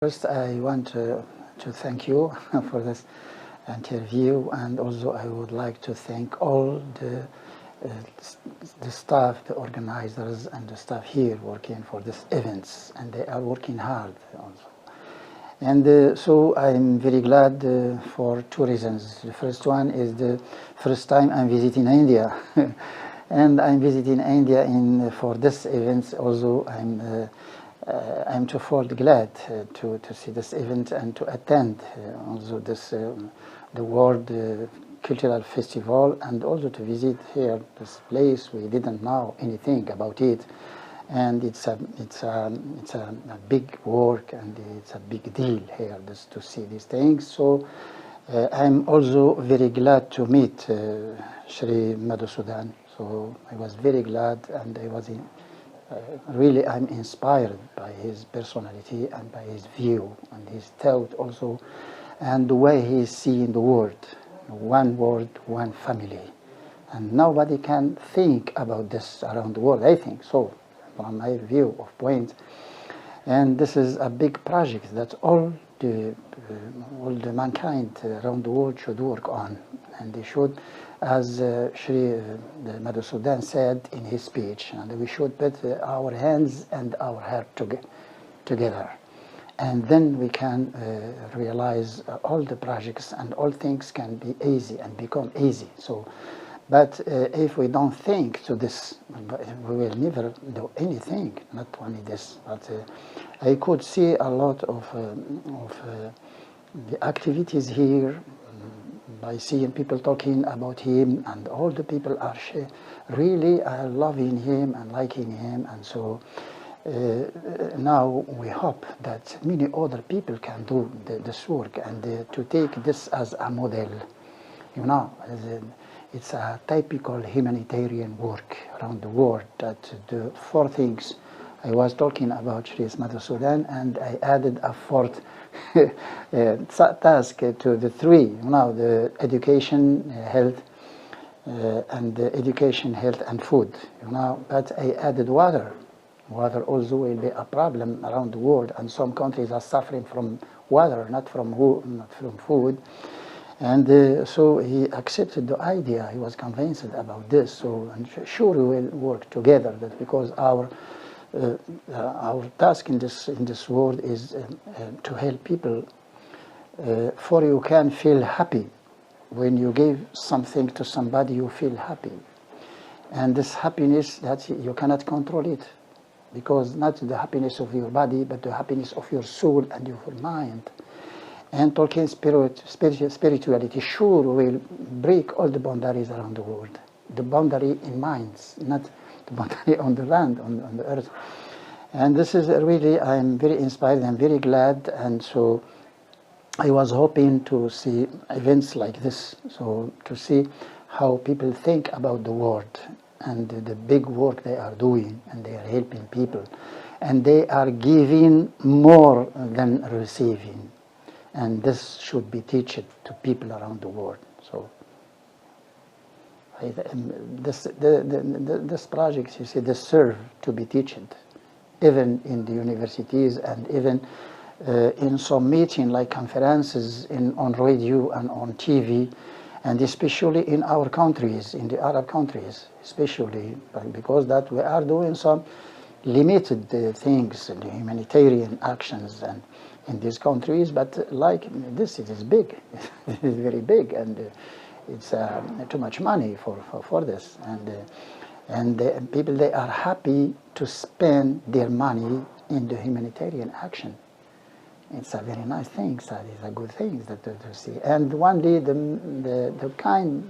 First, I want to thank you for this interview, and also I would like to thank all the staff, the organizers, and the staff here working for this events, and they are working hard also. And so I'm very glad for two reasons. The first one is the first time I'm visiting India, and I'm visiting India for this event. Also, I'm twofold glad to see this event and to attend also this the World Cultural Festival, and also to visit here this place. We didn't know anything about it, and it's a big work, and it's a big deal here to see these things. So I'm also very glad to meet Shri Madhusudan. So I was very glad, and I was really I'm inspired by his personality and by his view and his thought also, and the way he is seeing the world, one family. And nobody can think about this around the world, I think so, from my view of point. And this is a big project that all the mankind around the world should work on, and they should, as Shri Madhusudan said in his speech, and we should put our hands and our heart together, and then we can realize all the projects, and all things can be easy and become easy. So, but if we don't think to this, we will never do anything. Not only this, but I could see a lot of the activities here by seeing people talking about him, and all the people are really loving him and liking him. And so now we hope that many other people can do this work, and to take this as a model. You know, it's a typical humanitarian work around the world, that the four things I was talking about Shri Madhusudan, and I added a fourth task to the three. You know, the education, health, and food. You know, but I added water. Water also will be a problem around the world, and some countries are suffering from water, not from food. And so he accepted the idea. He was convinced about this. So I'm sure we will work together. That because our task in this world is to help people. For you can feel happy when you give something to somebody. You feel happy, and this happiness that you cannot control it, because not the happiness of your body, but the happiness of your soul and your mind. And talking spirituality sure will break all the boundaries around the world. The boundary in minds, not the boundary on the land, on the earth. And this is really, I'm very inspired, I'm very glad. And so I was hoping to see events like this, so to see how people think about the world and the big work they are doing, and they are helping people. And they are giving more than receiving. And this should be taught to people around the world. So this project, you see, deserve to be taught, even in the universities, and even in some meeting like conferences on radio and on TV, and especially in our countries, in the Arab countries, especially because that we are doing some limited things, the humanitarian actions, and in these countries, but like this, it is big. It is very big, and it's too much money for this. And the people, they are happy to spend their money in the humanitarian action. It's a very nice thing. That is a good thing to see. And only the kind,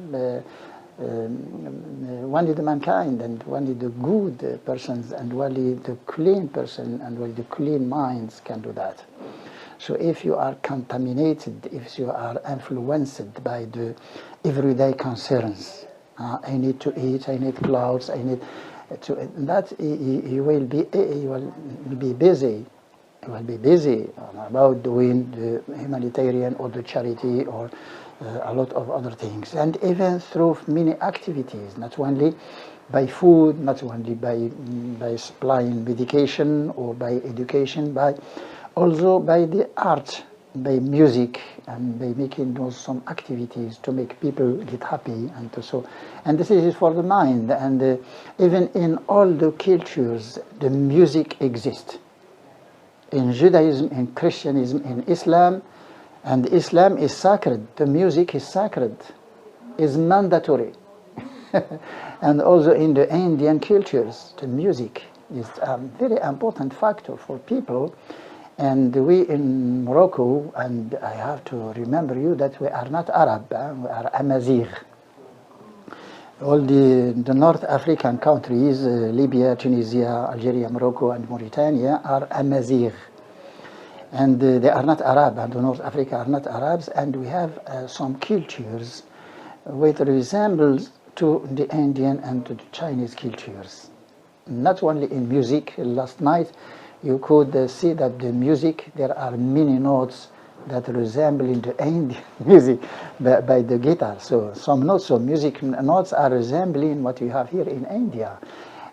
only the mankind, and only the good persons, and only the clean person, and only the clean minds can do that. So if you are contaminated, if you are influenced by the everyday concerns, I need to eat, I need clothes, I need to, that you will be busy. You will be busy about doing the humanitarian or the charity or a lot of other things, and even through many activities, not only by food, not only by supplying medication or by education, by Also by the art, by music, and by making some activities to make people get happy, and so. And this is for the mind. And even in all the cultures, the music exists. In Judaism, in Christianism, in Islam, and Islam is sacred. The music is sacred, is mandatory. And also in the Indian cultures, the music is a very important factor for people. And we in Morocco, and I have to remember you that we are not Arab, we are Amazigh. All the North African countries, Libya, Tunisia, Algeria, Morocco, and Mauritania are Amazigh. And they are not Arab, and North Africa are not Arabs, and we have some cultures which resembles to the Indian and to the Chinese cultures. Not only in music. Last night you could see that the music, there are many notes that resemble in the Indian music by the guitar. So some notes, so music notes are resembling what you have here in India.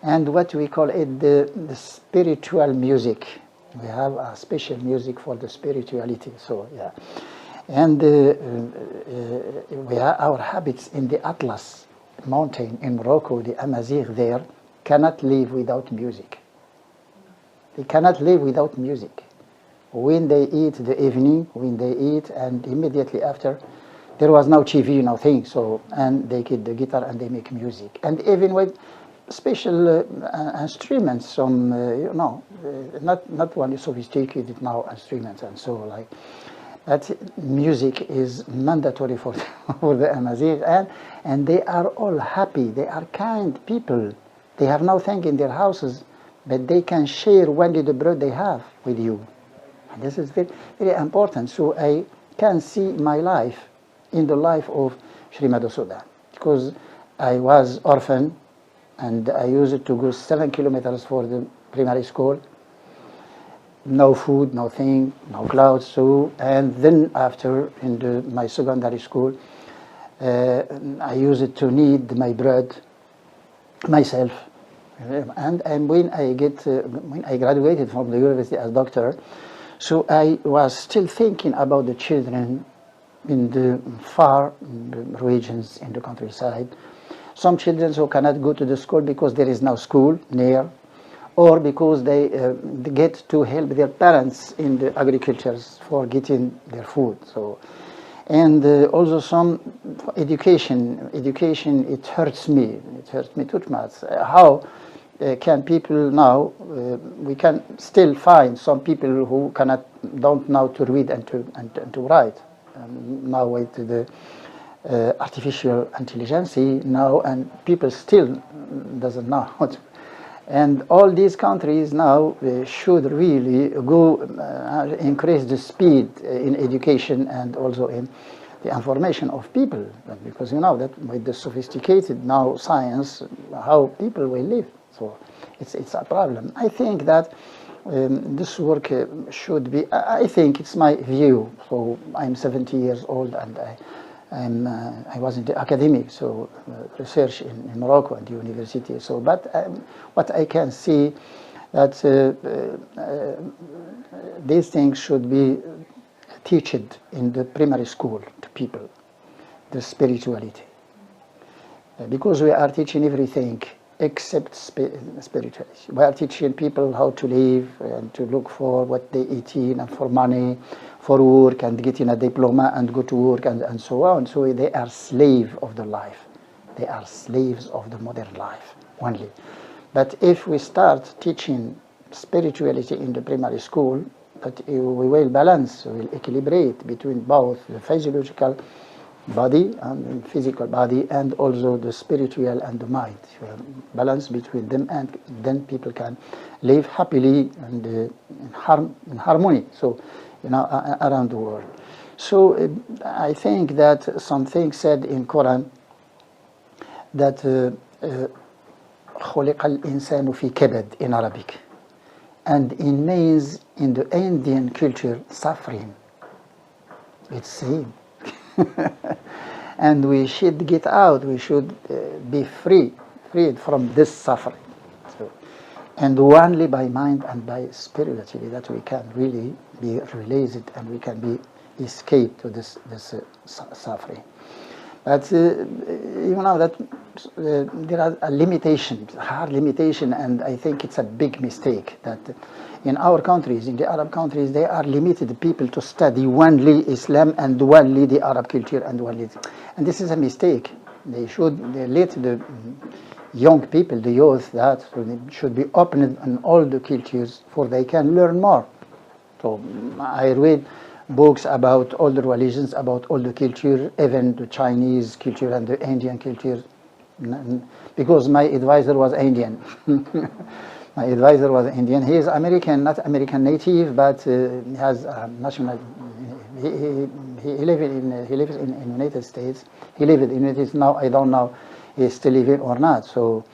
And what we call it the spiritual music. We have a special music for the spirituality. So yeah. And we have our habits in the Atlas mountain in Morocco, the Amazigh there, cannot live without music. They cannot live without music. When they eat the evening, when they eat, and immediately after, there was no TV, nothing. So, and they get the guitar and they make music. And even with special instruments, some not only sophisticated now instruments and so like. That music is mandatory for for the Amazigh, and they are all happy. They are kind people. They have nothing in their houses, but they can share only the bread they have with you. And this is very, very important. So I can see my life in the life of Shri Madhusudan, because I was orphan, and I used to go 7 kilometers for the primary school. No food, nothing, no clothes. So, and then after in my secondary school, I used to knead my bread myself. And when I graduated from the university as doctor, so I was still thinking about the children in the far regions in the countryside. Some children who cannot go to the school because there is no school near, or because they get to help their parents in the agriculture for getting their food. So, and also some education. Education, it hurts me. It hurts me too much. How can people now? We can still find some people who don't know to read and to write. Now with the artificial intelligence now, and people still doesn't know how to. And all these countries now should really go increase the speed in education and also in the information of people, because you know that with the sophisticated now science, how people will live. So it's a problem. I think that this work should be. I think it's my view. So I'm 70 years old, and I was in the academic, so research in Morocco and the university. So, but what I can see that these things should be taught in the primary school to people, the spirituality, because we are teaching everything except spirituality. We are teaching people how to live and to look for what they eat in and for money, for work and getting a diploma and go to work and so on. So they are slaves of the life. They are slaves of the modern life only. But if we start teaching spirituality in the primary school, that we will balance, we will equilibrate between both the physiological body and the physical body, and also the spiritual and the mind. Balance between them, and then people can live happily and in harmony. So, you know, around the world. So I think that something said in Quran that خلق الإنسان في كبد in Arabic, and it means in the Indian culture suffering. It's same. And we should get out. We should be freed from this suffering. So and only by mind and by spirituality that we can really be released and we can be escape to this suffering. But you know that there are a limitation, hard limitation, and I think it's a big mistake that in our countries, in the Arab countries, they are limited people to study only Islam and only the Arab culture and only, and this is a mistake. They let the young people, the youth, that should be opened in all the cultures, for they can learn more. So I read books about all the religions, about all the culture, even the Chinese culture and the Indian culture, because my advisor was Indian. My advisor was Indian. He is American, not American native, but he has a national. He lives in United States. He lived in United States. Now I don't know he's still living or not. So,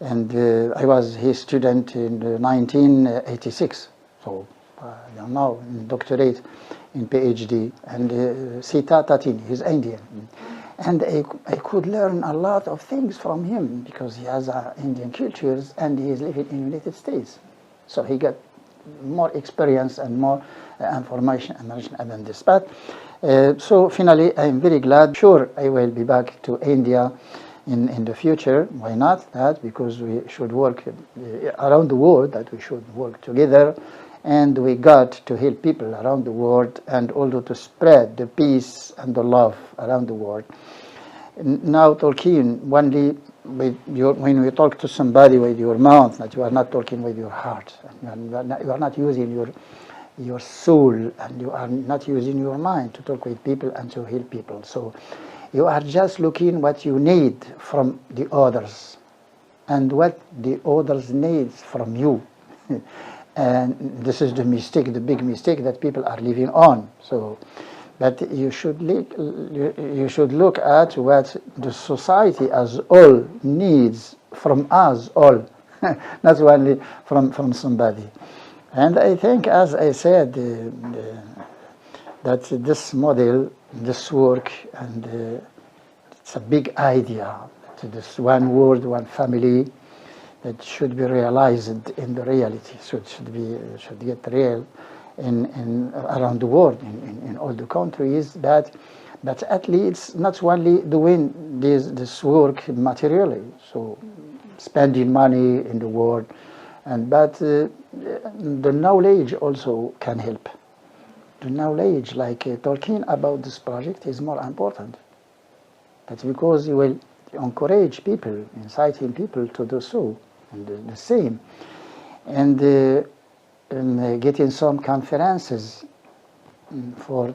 and I was his student in 1986. So I don't know, doctorate in PhD, and Sita Tatin, he's Indian. And I could learn a lot of things from him because he has Indian cultures and he is living in the United States. So he got more experience and more information about this. But so finally, I'm very glad. Sure, I will be back to India in the future. Why not? That because we should work around the world, that we should work together. And we got to help people around the world and also to spread the peace and the love around the world. Now talking only with when you talk to somebody with your mouth, that you are not talking with your heart. You are not using your soul, and you are not using your mind to talk with people and to help people. So you are just looking what you need from the others and what the others need from you. And this is the mistake, the big mistake that people are living on. So, but you should look at what the society as all needs from us all, not only from somebody. And I think, as I said, that this model, this work, and it's a big idea. This one world, one family, that should be realized in the reality. So it should get real in around the world, in all the countries. But at least not only doing this work materially, so spending money in the world, but the knowledge also can help. The knowledge, like talking about this project, is more important. That's because you will encourage people, inciting people to do so. And the same, and getting some conferences for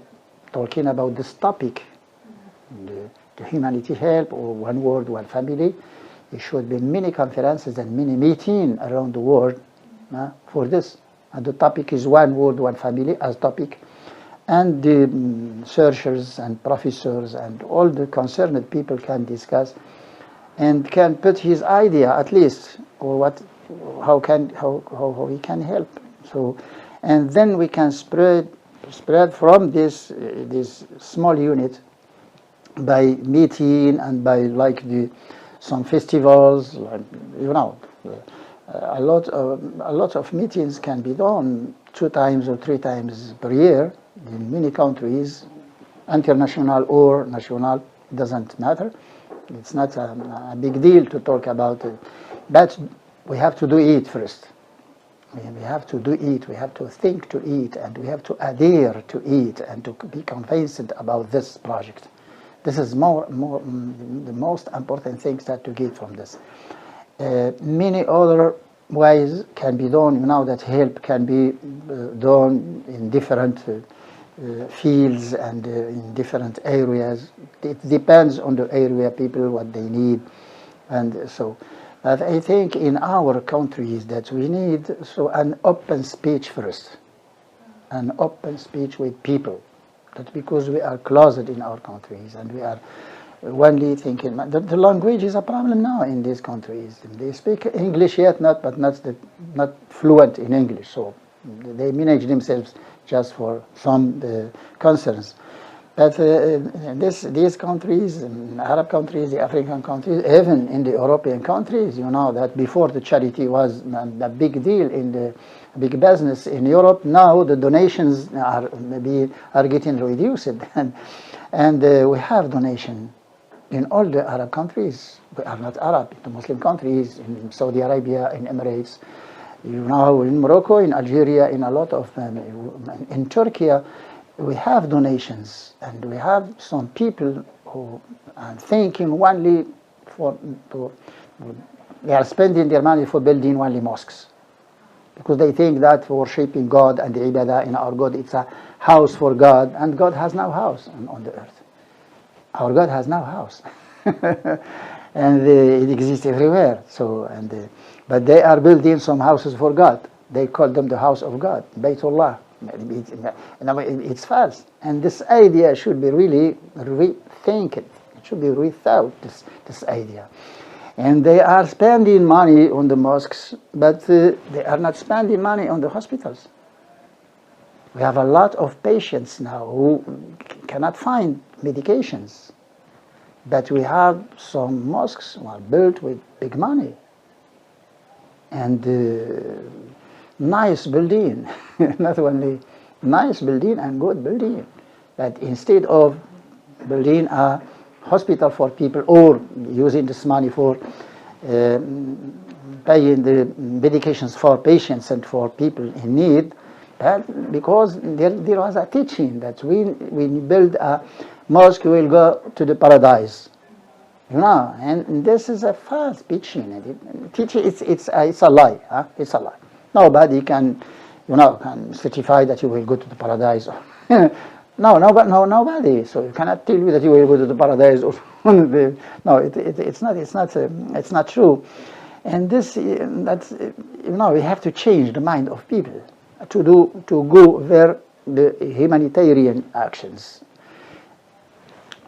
talking about this topic, the humanity help, or one world, one family. There should be many conferences and many meetings around the world for this. And the topic is one world, one family as topic, and the researchers and professors and all the concerned people can discuss and can put his idea at least, or how he can help. So, and then we can spread from this small unit by meeting and by some festivals, a lot of meetings can be done 2 times or 3 times per year in many countries, international or national, doesn't matter. It's not a big deal to talk about it, but we have to do it first. We have to do it, we have to think to it, and we have to adhere to it and to be convinced about this project. This is the most important things that to get from this. Many other ways can be done, that help can be done in different fields and in different areas. It depends on the area, people, what they need. And so, but I think in our countries that we need an open speech first, an open speech with people. That because we are closeted in our countries and we are only thinking, the language is a problem now in these countries. They speak English yet, but not fluent in English. So they manage themselves just for some concerns. But these countries, Arab countries, the African countries, even in the European countries, you know that before the charity was a big deal in the big business in Europe. Now the donations are getting reduced, and we have donation in all the Arab countries. We are not Arab, in the Muslim countries, in Saudi Arabia, in Emirates, you know, in Morocco, in Algeria, in a lot of in Turkey. We have donations, and we have some people who are thinking only they are spending their money for building only mosques, because they think that worshipping God and the ibadah in our God, it's a house for God, and God has no house on the earth. Our God has no house, and it exists everywhere. So, but they are building some houses for God. They call them the house of God, Baytullah. It's false, and this idea should be really rethinked. It should be rethought, this idea. And they are spending money on the mosques, but they are not spending money on the hospitals. We have a lot of patients now who cannot find medications, but we have some mosques who are built with big money and nice building, not only nice building and good building, but instead of building a hospital for people or using this money for paying the medications for patients and for people in need, because there was a teaching that when we build a mosque, we will go to the paradise. You know, and this is a false teaching. It's a lie. Huh? It's a lie. Nobody can, can certify that you will go to the paradise. Nobody. So you cannot tell me that you will go to the paradise. It's not true. And this, we have to change the mind of people to go where the humanitarian actions.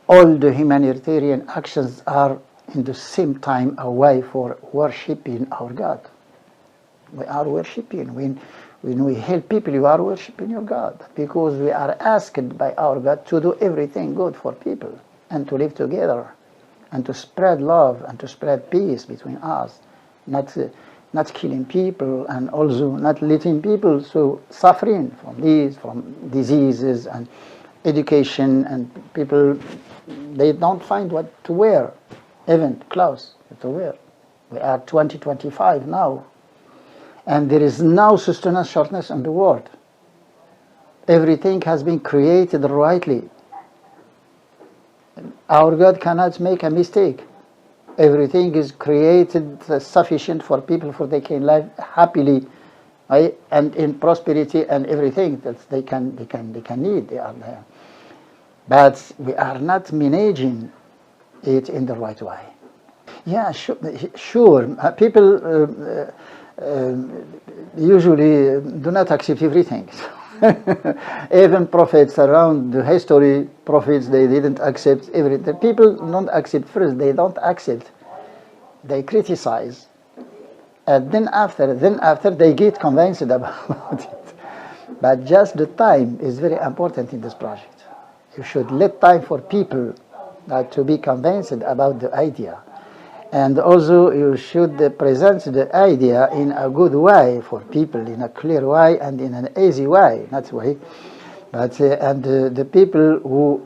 All the humanitarian actions are in the same time a way for worshipping our God. We are worshipping. When we help people, you are worshipping your God, because we are asked by our God to do everything good for people and to live together and to spread love and to spread peace between us, not killing people, and also not letting people suffering from diseases and education, and people, they don't find what to wear, even clothes to wear. We are 2025 now, and there is no sustenance shortness in the world. Everything has been created rightly. Our God cannot make a mistake. Everything is created sufficient for people, for they can live happily, right? And in prosperity and everything that they can need. They are there. But we are not managing it in the right way. Yeah, sure. People usually do not accept everything. Even prophets around the history, prophets, they didn't accept everything. People don't accept first. They don't accept. They criticize. And then after they get convinced about it. But just the time is very important in this project. You should let time for people to be convinced about the idea. And also you should present the idea in a good way for people, in a clear way and in an easy way, not way. But the people who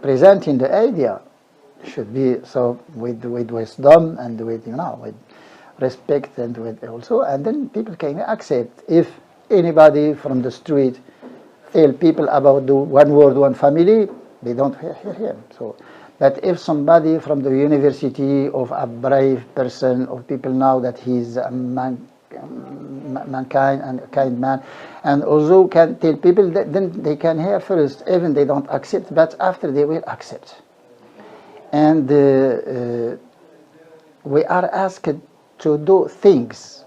presenting the idea should be so with wisdom and with respect and with also, and then people can accept. If anybody from the street tell people about the one world, one family, they don't hear him. So, but if somebody from the university, of a brave person, of people know that he's a mankind and a kind man, and also can tell people that, then they can hear first, even they don't accept, but after they will accept. And we are asked to do things,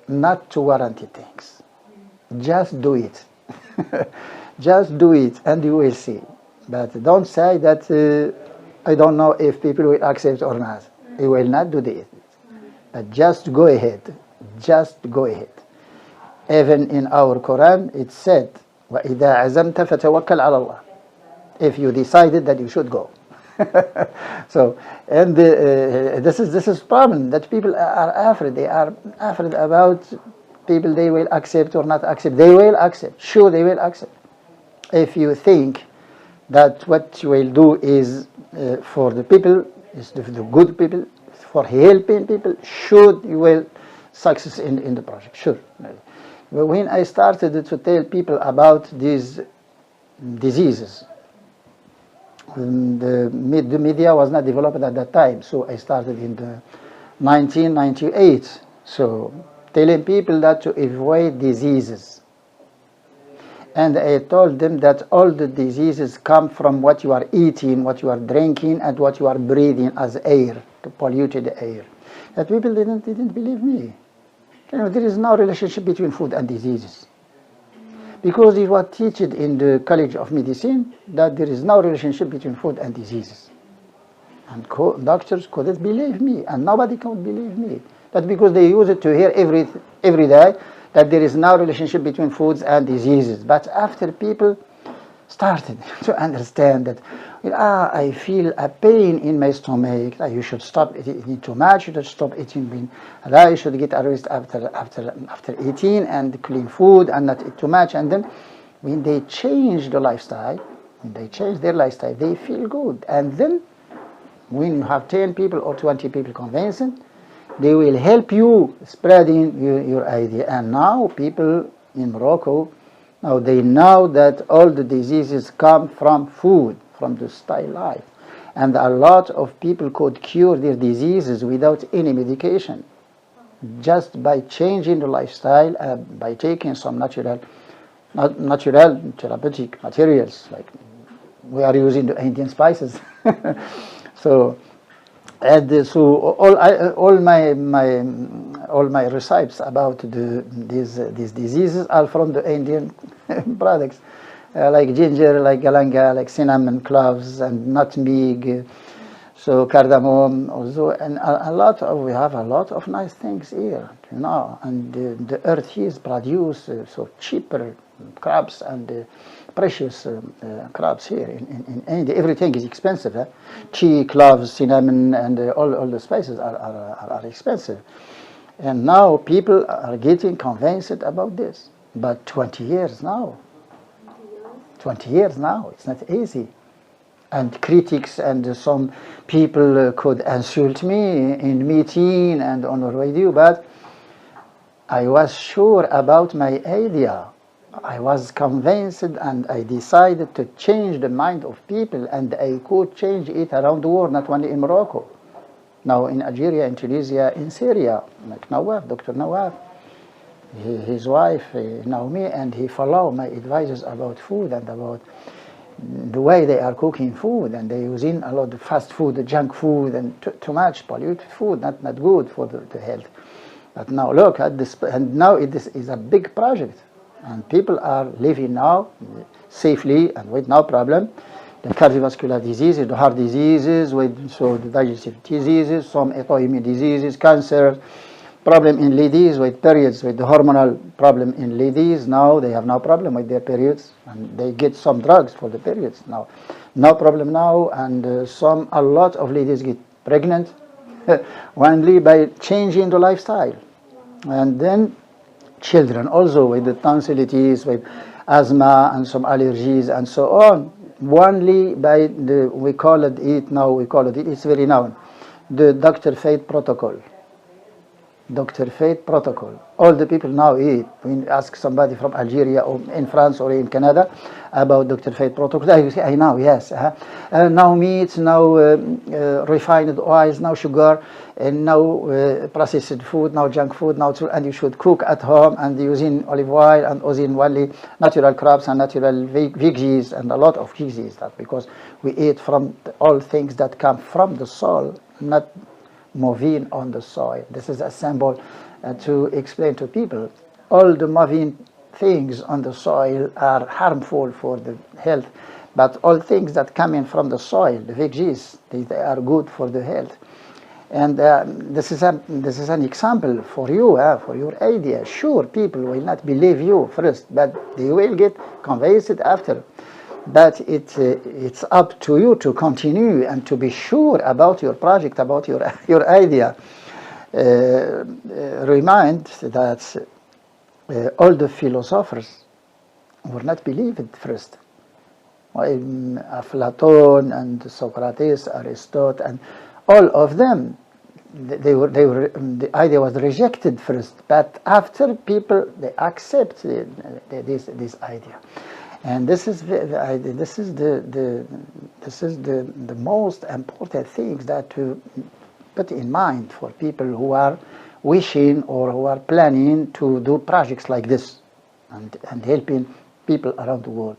not to warranty things. Just do it. Just do it and you will see. But don't say that I don't know if people will accept or not. You will not do this. But just go ahead. Just go ahead. Even in our Quran it said, وَإِذَا عَزَمْتَ فَتَوَكَّلْ عَلَى اللَّهِ. if you decided that you should go. So, and this is problem that people are afraid. They are afraid about people they will accept or not accept. They will accept. Sure, they will accept. If you think that what you will do is for the people, is the good people, for helping people, sure you will success in the project. Sure. But when I started to tell people about these diseases, the media was not developed at that time, so I started in the 1998. So telling people that to avoid diseases, and I told them that all the diseases come from what you are eating, what you are drinking, and what you are breathing as air, the polluted air. That people didn't believe me. You know, there is no relationship between food and diseases. Because it was taught in the College of Medicine that there is no relationship between food and diseases. And doctors couldn't believe me, and nobody could believe me. That's because they use it to hear every day that there is no relationship between foods and diseases. But after people started to understand that, I feel a pain in my stomach, you should stop eating too much, you should stop eating you should get a rest after eating and clean food and not eat too much. And then when they change the lifestyle, when they change their lifestyle, they feel good. And then when you have 10 people or 20 people convincing, they will help you spreading your idea. And now people in Morocco, now they know that all the diseases come from food, from the style life. And a lot of people could cure their diseases without any medication, just by changing the lifestyle, by taking some natural therapeutic materials, like we are using the Indian spices. So all my recipes about these diseases are from the Indian products, like ginger, like galanga, like cinnamon, cloves, and nutmeg, so cardamom also, and we have a lot of nice things here, you know. And the earth here produce so cheaper crops and precious crops here in India. Everything is expensive. Tea, cloves, cinnamon, and all the spices are expensive. And now people are getting convinced about this. But 20 years now, it's not easy. And critics and some people could insult me in meeting and on the radio, but I was sure about my idea. I was convinced, and I decided to change the mind of people, and I could change it around the world, not only in Morocco. Now in Algeria, in Tunisia, in Syria, like Nawaf, Dr. Nawaf, his wife Naomi, and he followed my advices about food and about the way they are cooking food, and they using a lot of fast food, junk food, and too much polluted food, not good for the health. But now look at this, and now it is a big project. And people are living now safely and with no problem. The cardiovascular diseases, the heart diseases, so the digestive diseases, some autoimmune diseases, cancer, problem in ladies with periods, with the hormonal problem in ladies. Now they have no problem with their periods, and they get some drugs for the periods now. No problem now, and a lot of ladies get pregnant only by changing the lifestyle. And then children also with the tonsillitis, with asthma and some allergies and so on, only by we call it, it's very known, the Dr. FAID protocol. Dr. FAID protocol. All the people now eat. When you ask somebody from Algeria or in France or in Canada about Dr. FAID protocol, they say, I know, yes. Now meat, now refined oils, now sugar, and now processed food, now junk food, and you should cook at home and using olive oil and using only natural crops and natural veggies and a lot of veggies. That because we eat from all things that come from the soil, not moving on the soil. This is a symbol to explain to people. All the moving things on the soil are harmful for the health, but all things that come in from the soil, the veggies, they are good for the health. And this is an example for you, for your idea. Sure, people will not believe you first, but they will get convinced after. but it's up to you to continue and to be sure about your project, about your idea. Remind that all the philosophers were not believed at first. Plato and Socrates, Aristotle, and all of them, the idea was rejected first, but after people they accept this idea, and this is the most important thing that to put in mind for people who are wishing or who are planning to do projects like this and helping people around the world.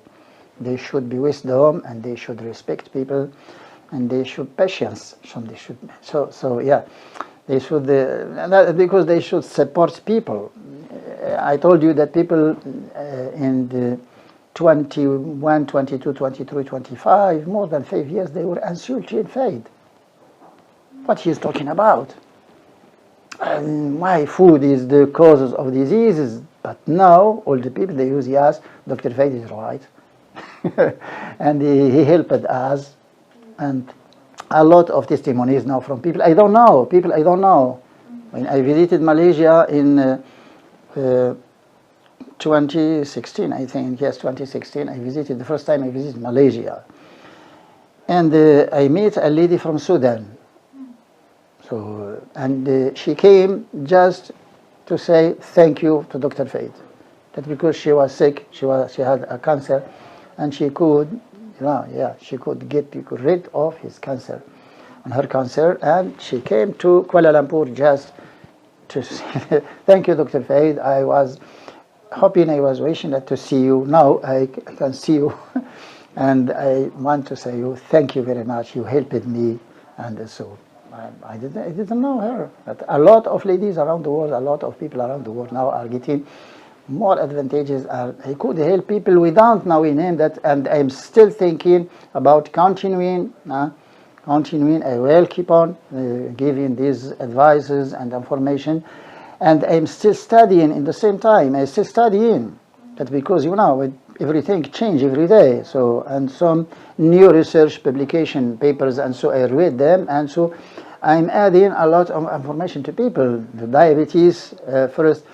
They should be wisdom, and they should respect people, and they should patience. They should because they should support people. I told you that people in the 21, 22, 23, 25, more than 5 years, they were insulted FAID. What he's talking about? Why food is the causes of diseases? But now all the people they use, yes, Dr. FAID is right. And he helped us, and a lot of testimonies now from people I don't know. When I visited Malaysia in 2016, I think, yes, 2016, the first time I visited Malaysia, and I met a lady from Sudan. So, and she came just to say thank you to Dr. FAID. That because she was sick, she had a cancer, and she could, she could get rid of his cancer, and her cancer, and she came to Kuala Lumpur just to say, thank you, Dr. FAID. I was hoping, I was wishing to see you. Now I can see you, and I want to say you thank you very much. You helped me, and so I didn't know her. But a lot of ladies around the world, a lot of people around the world now are getting more advantages. He could help people without knowing him. That, and I'm still thinking about continuing. I will keep on giving these advices and information, and I'm still studying in the same time. I'm still studying. That's because everything changes every day. So, and some new research publication papers, and so I read them, and so I'm adding a lot of information to people. The diabetes, first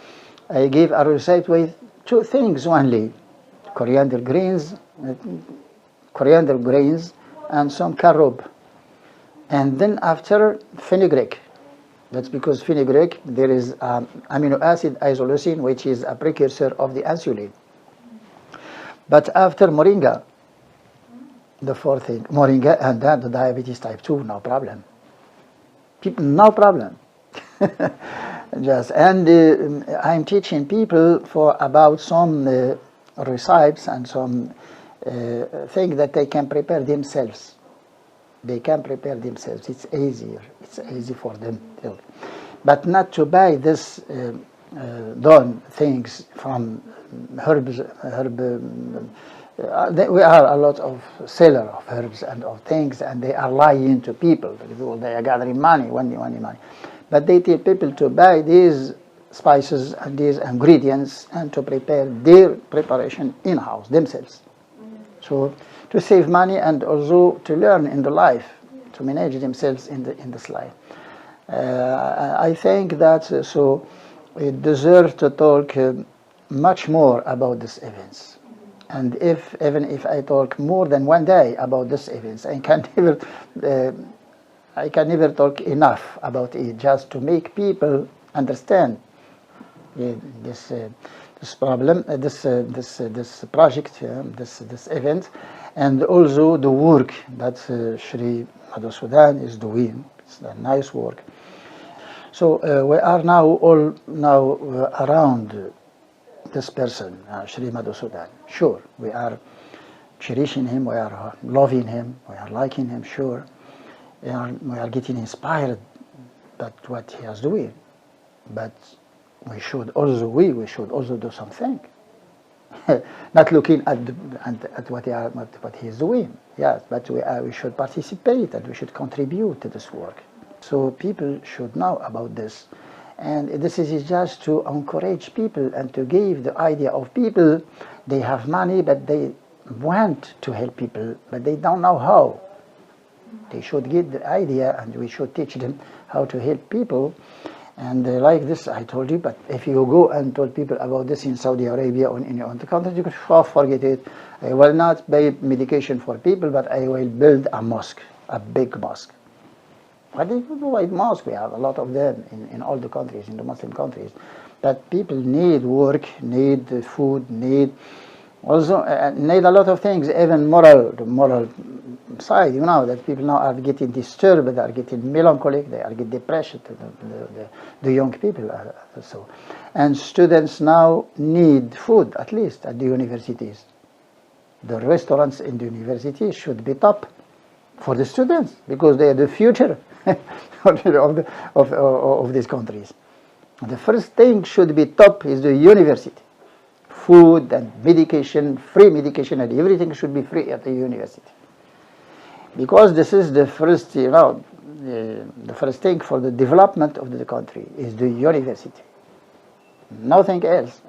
I gave a recipe with 2 things only: coriander grains, and some carob. And then after fenugreek. That's because fenugreek, there is amino acid isoleucine, which is a precursor of the insulin. But after moringa, the 4th thing, moringa, and then the diabetes type 2, no problem. No problem. I'm teaching people about some recipes and some things that they can prepare themselves. It's easier. It's easy for them too. But not to buy this done things from herbs. We are a lot of seller of herbs and of things, and they are lying to people. They are gathering money. But they tell people to buy these spices and these ingredients and to prepare their preparation in-house themselves. So to save money and also to learn in the life, to manage themselves in this life. I think that so it deserves to talk much more about these events. And even if I talk more than one day about these events, I can never talk enough about it, just to make people understand this problem, this project, this event, and also the work that Shri Madhusudan is doing. It's a nice work. So we are all around this person, Shri Madhusudan. Sure, we are cherishing him, we are loving him, we are liking him, sure. We are getting inspired by what he is doing. But we should also do something. Not looking at what he is doing, yes, but we should participate and we should contribute to this work. So people should know about this. And this is just to encourage people and to give the idea of people. They have money, but they want to help people, but they don't know how. They should get the idea, and we should teach them how to help people. And like this, I told you, but if you go and told people about this in Saudi Arabia or in your own country, you could forget it. I will not buy medication for people, but I will build a mosque, a big mosque. What do you do with mosque? We have a lot of them in all the countries, in the Muslim countries. But people need work, need food, need also need a lot of things, even the moral side, that people now are getting disturbed, they are getting melancholic, they are getting depression, the young people so. And students now need food, at least at the universities. The restaurants in the universities should be top for the students, because they are the future of these countries. The first thing should be top is the university. Food and medication, free medication, and everything should be free at the university. Because this is the first, the first thing for the development of the country is the university. Nothing else.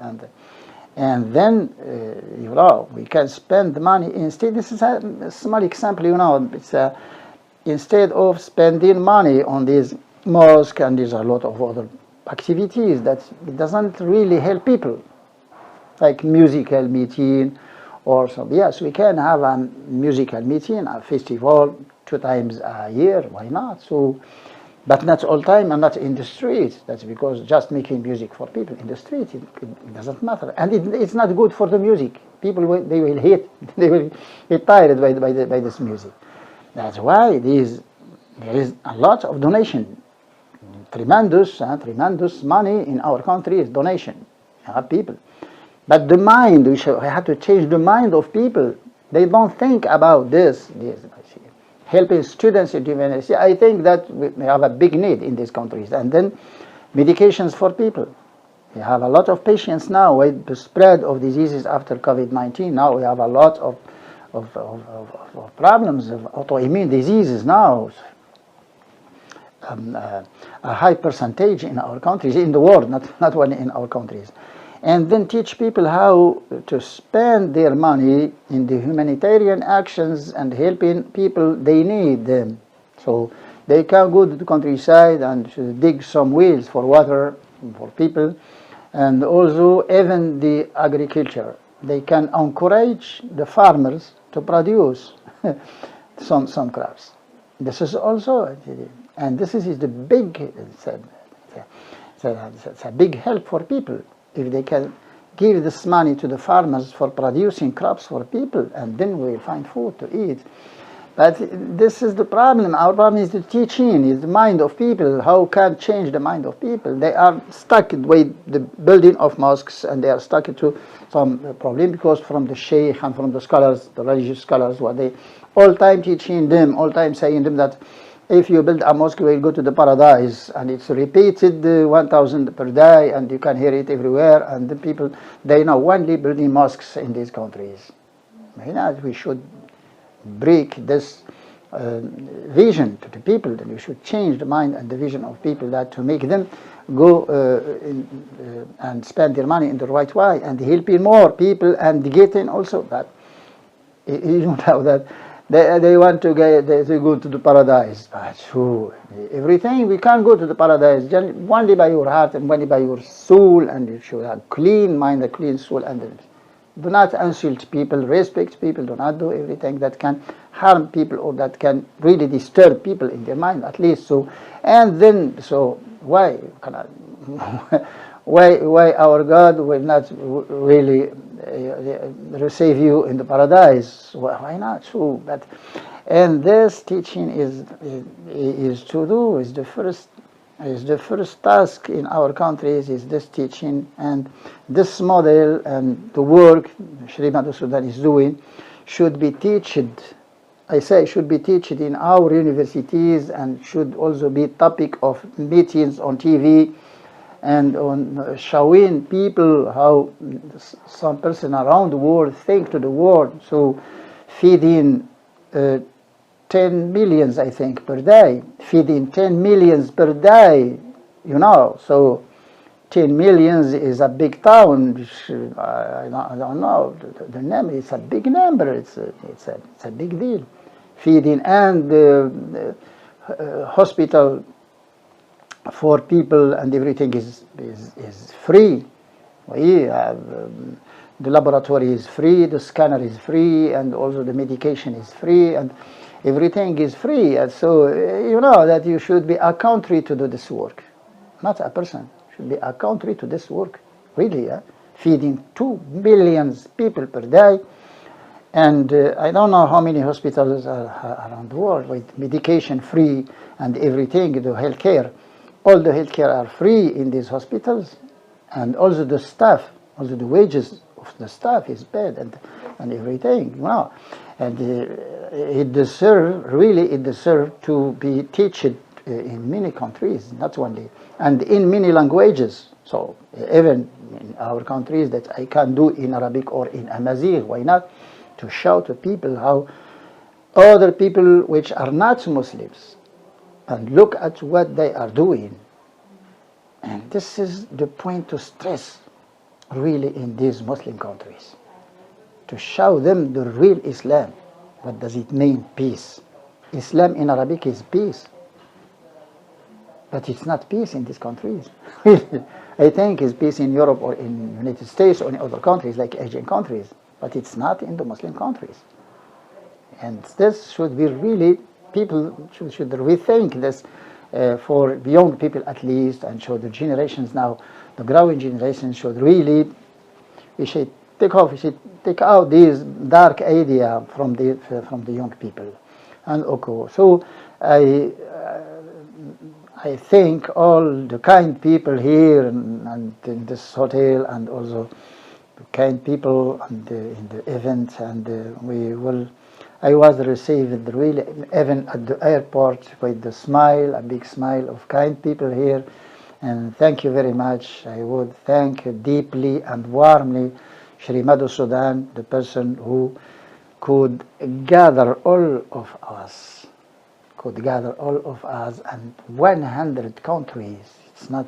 And then, we can spend money instead. This is a small example, it's instead of spending money on these mosques and there's a lot of other activities that it doesn't really help people, like musical meeting or something. Yes, we can have a musical meeting, a festival 2 times a year, why not? So, but not all time and not in the street. That's because just making music for people in the street, it doesn't matter. And it's not good for the music. People, they will hate, they will get tired by this music. That's why there is a lot of donation. Tremendous money in our country is donation. People. But the mind, we have to change the mind of people. They don't think about this helping students in the university. I think that we have a big need in these countries. And then medications for people. We have a lot of patients now with the spread of diseases after COVID-19. Now we have a lot of problems of autoimmune diseases now. A high percentage in our countries, in the world, not only in our countries. And then teach people how to spend their money in the humanitarian actions and helping people they need them. So they can go to the countryside and dig some wells for water for people, and also even the agriculture. They can encourage the farmers to produce some crops. This is also, and this is the big, it's a big help for people. If they can give this money to the farmers for producing crops for people, and then we'll find food to eat. But this is the problem. Our problem is the teaching, is the mind of people. How can change the mind of people? They are stuck with the building of mosques, and they are stuck to some problem because from the sheikh and from the scholars, the religious scholars, what they all time teaching them, all time saying them that if you build a mosque, you will go to the paradise, and it's repeated 1,000 per day, and you can hear it everywhere. And the people, they know only building mosques in these countries. We should break this vision to the people, that we should change the mind and the vision of people, that to make them go and spend their money in the right way and helping more people and getting also that, that they want to go to the paradise. But everything, we can't go to the paradise only by your heart and only by your soul, and you should have clean mind, a clean soul, and do not insult people, respect people, do not do everything that can harm people or that can really disturb people in their mind, at least. So, and then, so why our God will not really receive you in the paradise? Why not? So, but, and this teaching is the first task in our countries, is this teaching, and this model and the work Sri Madhu Sudan is doing should be taught. I say should be taught in our universities, and should also be topic of meetings on TV and on showing people how some person around the world think to the world. So feeding 10 millions, I think, per day, feeding 10 millions per day, so 10 millions is a big town. I don't know the name. It's a big number. It's a big deal. Feeding and hospital for people and everything is free. We have, the laboratory is free, the scanner is free, and also the medication is free, and everything is free. And so you know that you should be a country to do this work, not a person. Should be a country to this work, really. Feeding 2 billion people per day. And I don't know how many hospitals are around the world with medication free and everything, the healthcare. All the healthcare are free in these hospitals, and also the staff, also the wages of the staff is paid and everything. You know. And it deserves to be taught in many countries, not only, and in many languages. So even in our countries that I can do in Arabic or in Amazigh, why not? To show to people how other people which are not Muslims, and look at what they are doing. And this is the point to stress really in these Muslim countries, to show them the real Islam. What does it mean, peace? Islam in Arabic is peace, but it's not peace in these countries. I think it's peace in Europe or in the United States or in other countries like Asian countries, but it's not in the Muslim countries. And this should be really, people should rethink this for the young people at least, and show the generations now, the growing generations should really, we should take out this dark idea from the young people. And okay, so I thank all the kind people here and in this hotel, and also the kind people in the event, and I was received really even at the airport with the smile, a big smile of kind people here, and thank you very much. I would thank deeply and warmly Shri Madhu Sudan, the person who could gather all of us, and 100 countries. It's not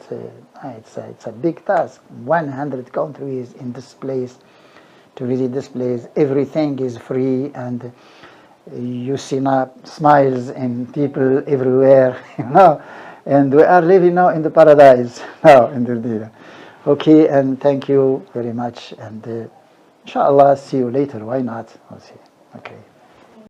it's a big task. 100 countries in this place, to visit this place. Everything is free, and you see now smiles in people everywhere, you know. And we are living now in the paradise now in the Okay, and thank you very much, and inshallah see you later. Why not? We'll see. Okay.